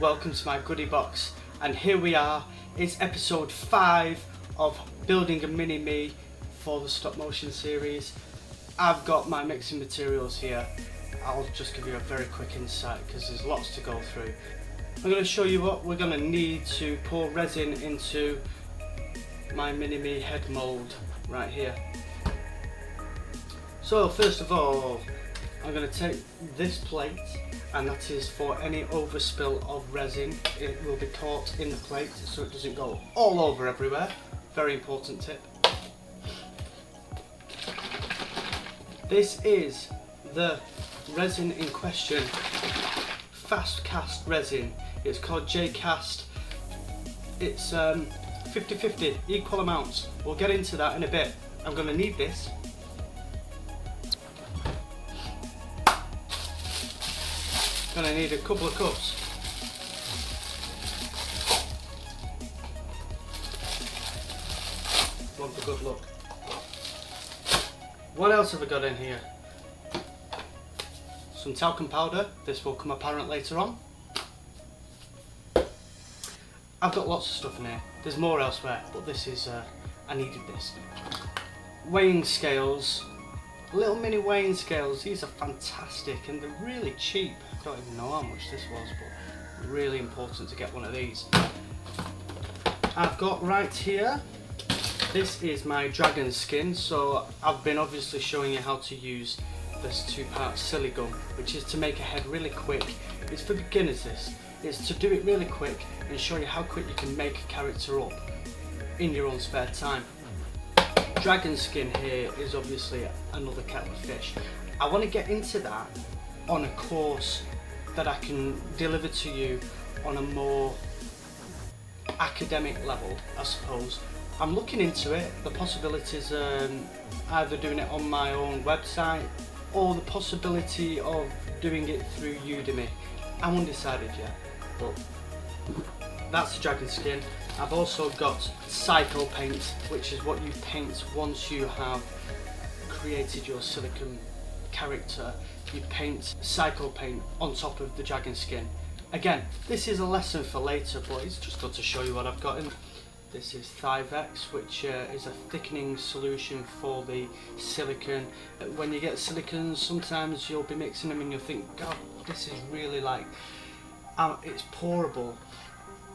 welcome to my goodie box, and here we are. It's episode 5 of building a mini me for the stop motion series. I've got my mixing materials here. I'll just give you a very quick insight because there's lots to go through. I'm going to show you what we're going to need to pour resin into my mini me head mould right here. So first of all, I'm going to take this plate, and that is for any overspill of resin. It will be caught in the plate so it doesn't go all over everywhere. Very important tip. This is the resin in question, fast cast resin. It's called J-Cast. It's 50-50, equal amounts. We'll get into that in a bit. I'm going to need this. Gonna need a couple of cups. One for good luck. What else have I got in here? Some talcum powder. This will come apparent later on. I've got lots of stuff in here. There's more elsewhere, but this is, I needed this. Weighing scales. Little mini weighing scales. These are fantastic and they're really cheap. I don't even know how much this was, but really important to get one of these. I've got right here, this is my dragon skin. So I've been obviously showing you how to use this 2-part siligum, which is to make a head really quick. It's for beginners this. It's to do it really quick and show you how quick you can make a character up in your own spare time. Dragon skin here is obviously another kettle of fish. I want to get into that on a course that I can deliver to you on a more academic level, I suppose. I'm looking into it, the possibilities, either doing it on my own website or the possibility of doing it through Udemy. I'm undecided yet, but that's the dragon skin. I've also got cycle paint, which is what you paint once you have created your silicone character. You paint cycle paint on top of the dragon skin. Again, this is a lesson for later, but it's just good to show you what I've got in. This is Thivex, which is a thickening solution for the silicone. When you get silicones, sometimes you'll be mixing them and you'll think, God, this is really like, it's pourable.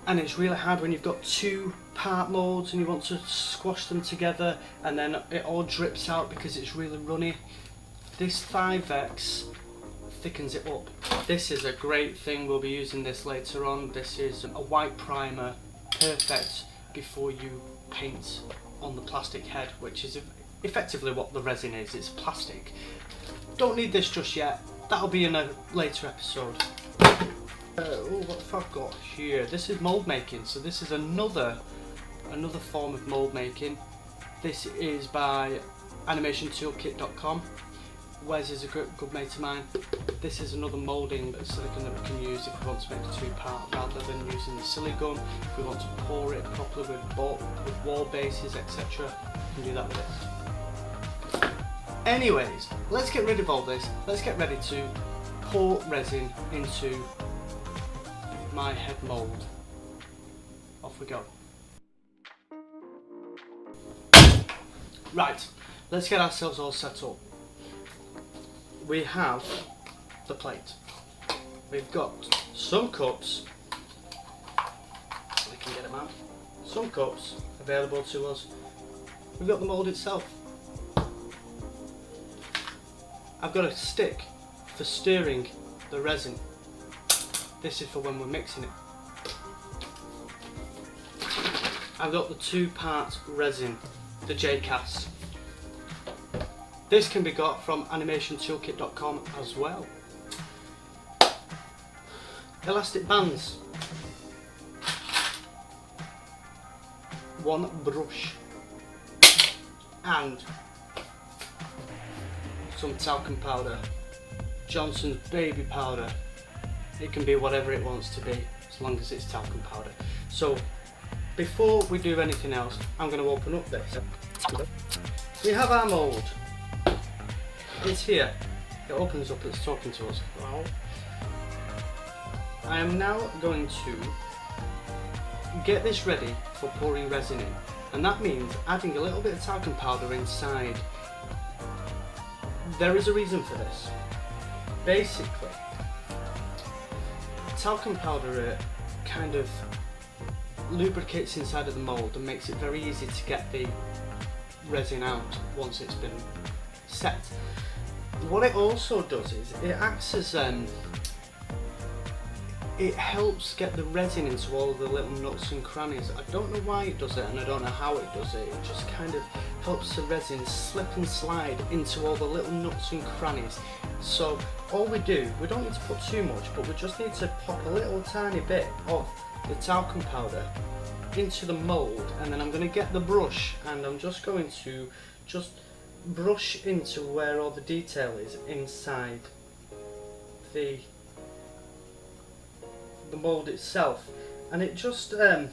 And it's really hard when you've got 2-part molds and you want to squash them together and then it all drips out because it's really runny. This Thivex thickens it up. This is a great thing, we'll be using this later on. This is a white primer, perfect before you paint on the plastic head, which is effectively what the resin is. It's plastic. Don't need this just yet, that'll be in a later episode. What have I got here? This is mould making, so this is another form of mould making. This is by animationtoolkit.com. Wes is a good mate of mine. This is another moulding silicone that we can use if we want to make a 2-part rather than using the siligum. If we want to pour it properly with wall bases, etc., we can do that with this. Anyways, let's get rid of all this. Let's get ready to pour resin into my head mould. Off we go. Right, let's get ourselves all set up. We have the plate. We've got some cups, we can get them out, some cups available to us. We've got the mould itself. I've got a stick for stirring the resin. This is for when we're mixing it. I've got the 2-part resin, the J-Cast. This can be got from animationtoolkit.com as well. Elastic bands. 1 brush. And some talcum powder. Johnson's baby powder. It can be whatever it wants to be, as long as it's talcum powder. So, before we do anything else, I'm going to open up this. We have our mould. It's here. It opens up, it's talking to us. Wow. I am now going to get this ready for pouring resin in, and that means adding a little bit of talcum powder inside. There is a reason for this. Basically, talcum powder kind of lubricates inside of the mould and makes it very easy to get the resin out once it's been set. What it also does is it acts as it helps get the resin into all the little nooks and crannies. I don't know why it does it, and I don't know how it does it. It just kind of helps the resin slip and slide into all the little nooks and crannies. So all we don't need to put too much, but we just need to pop a little tiny bit of the talcum powder into the mould, and then I'm going to get the brush and I'm just going to brush into where all the detail is inside the mould itself, and it just for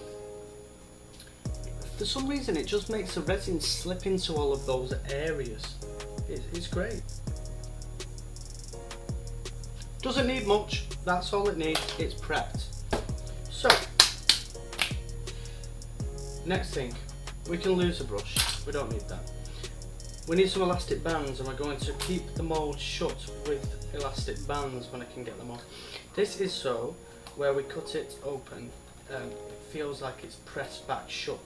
some reason it just makes the resin slip into all of those areas. It's great. Doesn't need much, that's all it needs. It's prepped. So next thing, we can lose a brush, we don't need that. We need some elastic bands, and we're going to keep the mould shut with elastic bands when I can get them on. This is so where we cut it open, it feels like it's pressed back shut.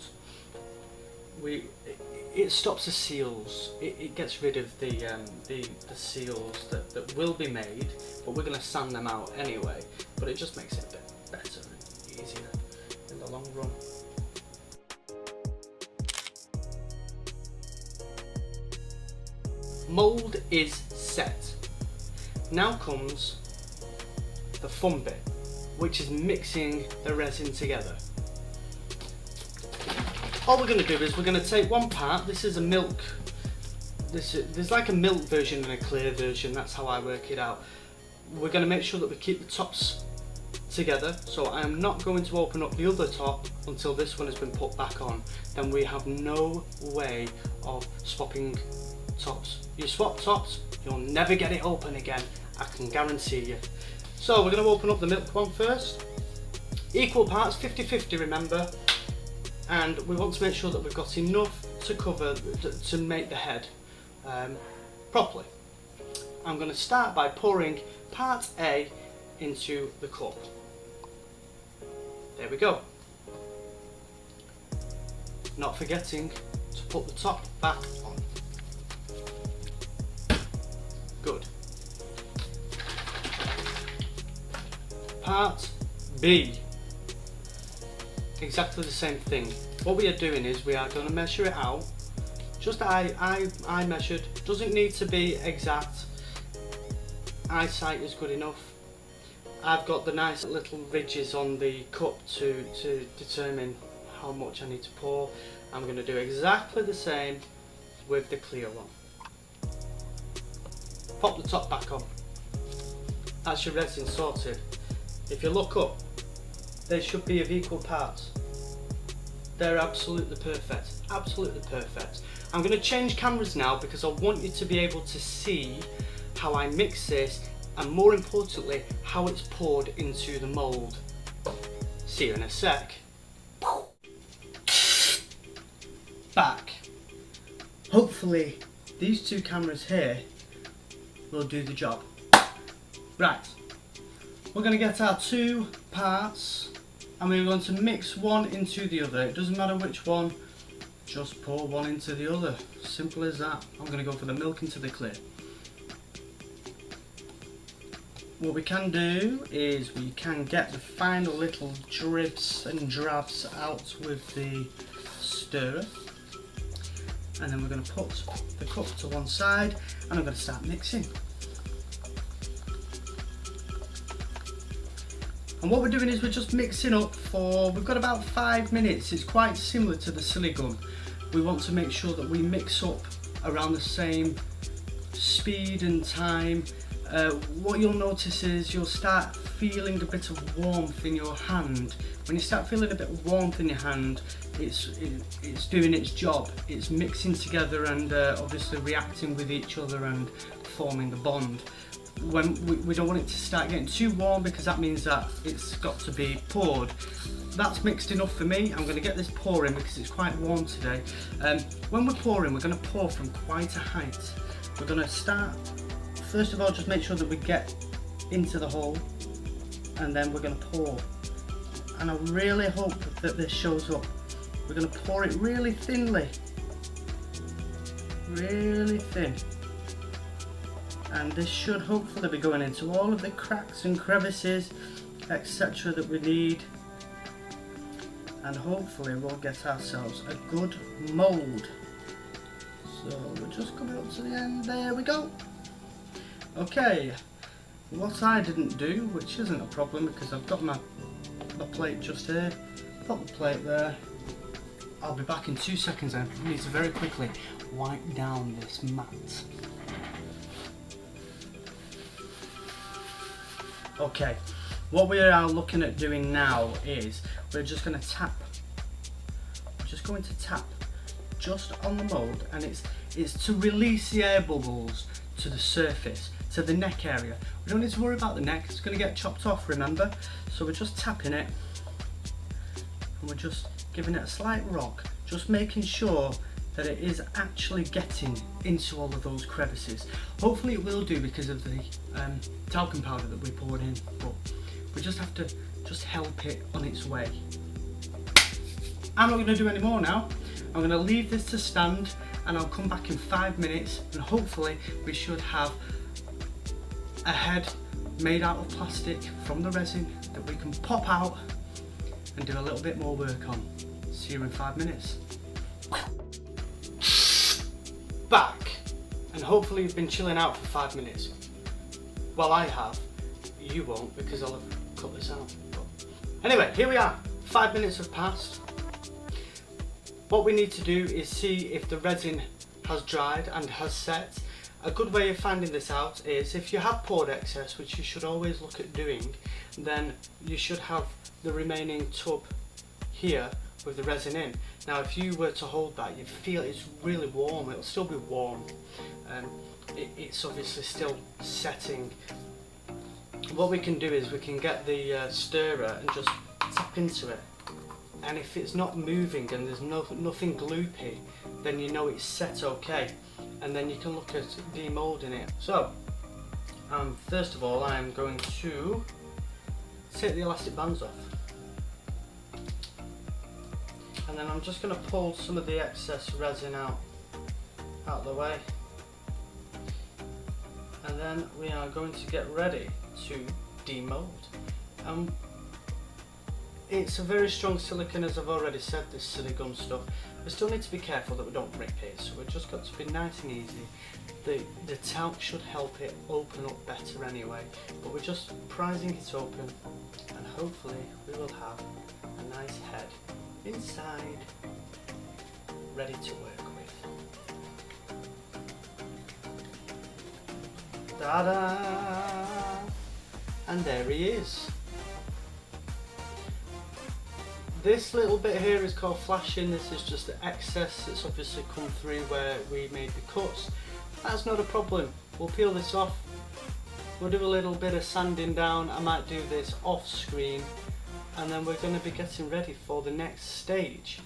It stops the seals, it gets rid of the seals that will be made, but we're going to sand them out anyway, but it just makes it a bit better and easier in the long run. Mould is set. Now comes the fun bit, which is mixing the resin together. All we're going to do is we're going to take one part. This is a milk. There's like a milk version and a clear version. That's how I work it out. We're going to make sure that we keep the tops together. So I am not going to open up the other top until this one has been put back on. Then we have no way of swapping tops. You swap tops, you'll never get it open again. I can guarantee you. So we're going to open up the milk one first. Equal parts, 50-50, remember. And we want to make sure that we've got enough to cover, to make the head properly. I'm going to start by pouring part A into the cup. There we go. Not forgetting to put the top back on. Good. Part B. Exactly the same thing. What we are doing is we are going to measure it out. Just I measured. Doesn't need to be exact. Eyesight is good enough. I've got the nice little ridges on the cup to determine how much I need to pour. I'm going to do exactly the same with the clear one. Pop the top back on. That's your resin sorted. If you look up, they should be of equal parts. They're absolutely perfect, absolutely perfect. I'm going to change cameras now because I want you to be able to see how I mix this, and more importantly, how it's poured into the mould. See you in a sec. Back. Hopefully these two cameras here will do the job. Right. We're going to get our two parts and we're going to mix one into the other. It doesn't matter which one, just pour one into the other. Simple as that. I'm going to go for the milk into the clear. What we can do is we can get the final little drips and drabs out with the stirrer. And then we're going to put the cup to one side and I'm going to start mixing. And what we're doing is we're just mixing up for, we've got about 5 minutes. It's quite similar to the siligum. We want to make sure that we mix up around the same speed and time. What you'll notice is you'll start feeling a bit of warmth in your hand. When you start feeling a bit of warmth in your hand, it's doing its job. It's mixing together and obviously reacting with each other and forming the bond. when we don't want it to start getting too warm, because that means that it's got to be poured. That's mixed enough for me. I'm going to get this pouring because it's quite warm today. When we're pouring, we're going to pour from quite a height. We're going to start, first of all, just make sure that we get into the hole, and then we're going to pour. And I really hope that this shows up. We're going to pour it really thinly, really thin. And this should hopefully be going into all of the cracks and crevices, etc. that we need. And hopefully we'll get ourselves a good mould. So we're just coming up to the end, there we go. Okay, what I didn't do, which isn't a problem because I've got my plate just here, put the plate there. I'll be back in 2 seconds. I need to very quickly wipe down this mat. Okay, what we are looking at doing now is we're just going to tap. We're just going to tap just on the mould, and it's to release the air bubbles to the surface, to the neck area. We don't need to worry about the neck, it's going to get chopped off, remember? So we're just tapping it, and we're just giving it a slight rock, just making sure that it is actually getting into all of those crevices. Hopefully it will do because of the talcum powder that we poured in, but we just have to just help it on its way. I'm not going to do any more now. I'm going to leave this to stand, and I'll come back in 5 minutes, and hopefully we should have a head made out of plastic from the resin that we can pop out and do a little bit more work on. See you in 5 minutes. Back, and hopefully you've been chilling out for 5 minutes. Well, I have. You won't, because I'll have cut this out. But anyway, here we are. 5 minutes have passed. What we need to do is see if the resin has dried and has set. A good way of finding this out is if you have poured excess, which you should always look at doing, then you should have the remaining tub here with the resin in. Now if you were to hold that, you'd feel it's really warm. It'll still be warm. It's obviously still setting. What we can do is we can get the stirrer and just tap into it, and if it's not moving and there's nothing gloopy, then you know it's set okay, and then you can look at demoulding it. So first of all, I'm going to take the elastic bands off, and then I'm just going to pull some of the excess resin out of the way, and then we are going to get ready to demold. It's a very strong silicone, as I've already said, this siligum stuff. We still need to be careful that we don't rip it, so we've just got to be nice and easy. The talc should help it open up better anyway, but we're just prizing it open, and hopefully we will have a nice head inside, ready to work with. Ta-da! And there he is. This little bit here is called flashing. This is just the excess that's obviously come through where we made the cuts. That's not a problem. We'll peel this off. We'll do a little bit of sanding down. I might do this off screen, and then we're going to be getting ready for the next stage,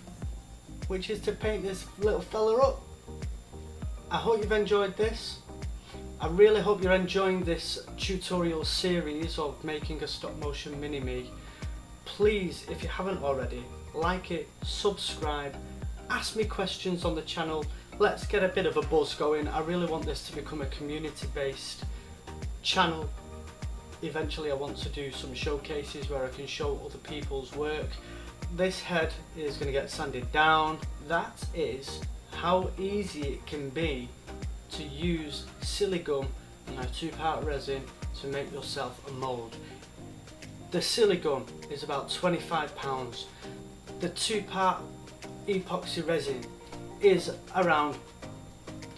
which is to paint this little fella up. I hope you've enjoyed this. I really hope you're enjoying this tutorial series of making a stop motion mini-me. Please, if you haven't already, like it, subscribe, ask me questions on the channel. Let's get a bit of a buzz going. I really want this to become a community-based channel. Eventually I want to do some showcases where I can show other people's work. This head is going to get sanded down. That is how easy it can be to use siligum and a 2-part resin to make yourself a mould. The siligum is about £25. The 2-part epoxy resin is around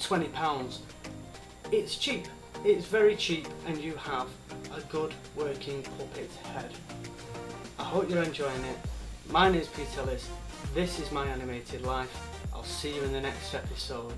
£20. It's cheap, it's very cheap, and you have a good working puppet head. I hope you're enjoying it. My name is Ellis. This is my animated life. I'll see you in the next episode.